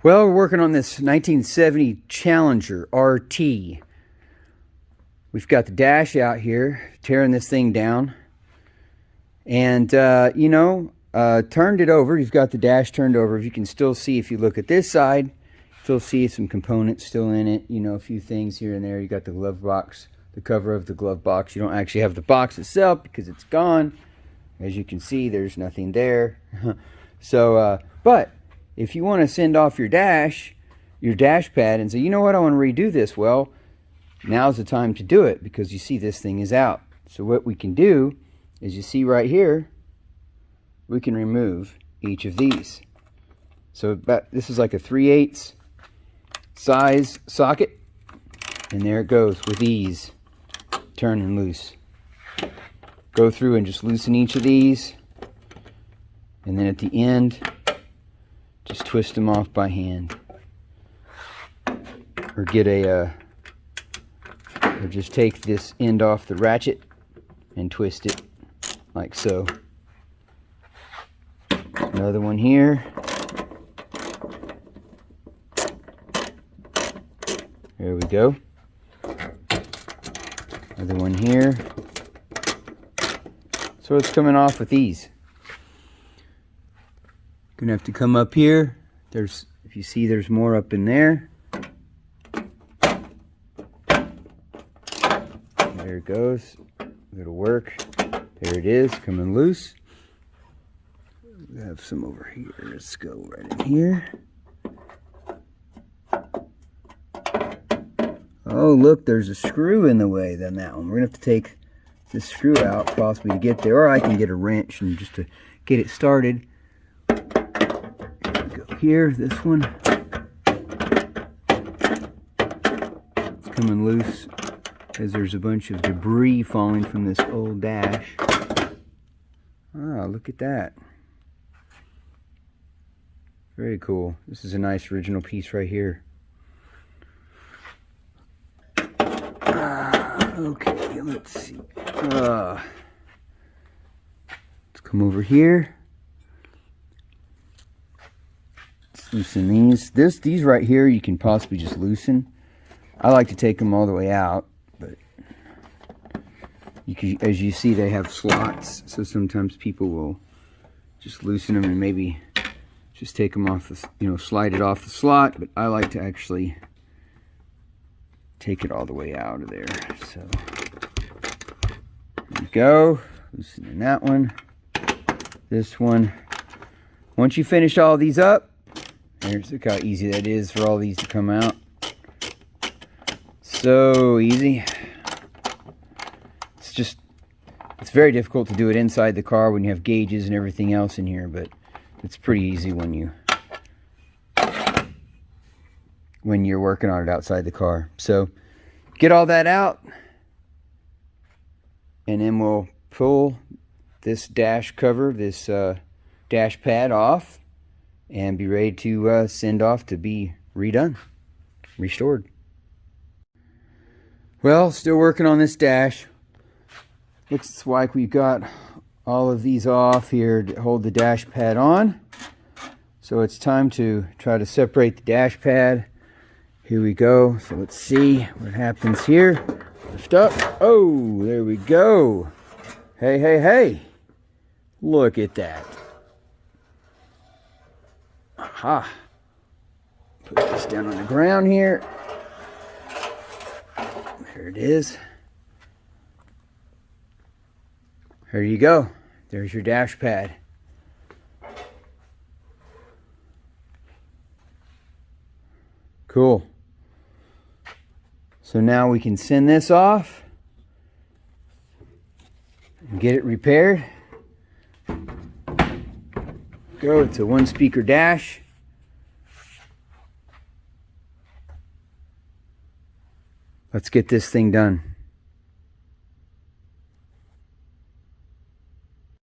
Well, we're working on this 1970 Challenger RT. We've got the dash out here, tearing this thing down. And, turned it over. You've got the dash turned over. You can still see, if you look at this side, still see some components still in it. You know, a few things here and there. You got the glove box, the cover of the glove box. You don't actually have the box itself because it's gone. As you can see, there's nothing there. So, but if you want to send off your dash pad and say, you know what, I want to redo this. Well, now's the time to do it because you see this thing is out. So what we can do is, you see right here, we can remove each of these. So this is like a 3/8 size socket, and there it goes with ease. Turn and loose. Go through and just loosen each of these, and then at the end, just twist them off by hand, or get or just take this end off the ratchet and twist it like so. Another one here. There we go. Another one here. So it's coming off with ease. Gonna have to come up here. If you see, there's more up in there. There it goes. It'll work. There it is, coming loose. We have some over here. Let's go right in here. Oh, look, there's a screw in the way on that one. We're gonna have to take this screw out possibly to get there, or I can get a wrench and just to get it started. Here we go. Here, this one. It's coming loose because there's a bunch of debris falling from this old dash. Ah, look at that. Very cool. This is a nice original piece right here. Okay, let's see. Let's come over here. Let's loosen these. These right here you can possibly just loosen. I like to take them all the way out, but as you see, they have slots, so sometimes people will just loosen them and maybe just take them off the, slide it off the slot, but I like to actually take it all the way out of there. So there we go. Loosening that one. This one. Once you finish all these up, look how easy that is for all these to come out. So easy. It's very difficult to do it inside the car when you have gauges and everything else in here, but it's pretty easy when you're working on it outside the car. So get all that out, and then we'll pull this dash cover, this dash pad off, and be ready to send off to be redone, restored. Well, still working on this dash. Looks like we've got all of these off here to hold the dash pad on. So it's time to try to separate the dash pad. Here we go. So let's see what happens here. Lift up. Oh, there we go. Hey, hey, hey. Look at that. Aha. Put this down on the ground here. There it is. There you go. There's your dash pad. Cool. So now we can send this off and get it repaired. Go, it's a 1-speaker dash. Let's get this thing done.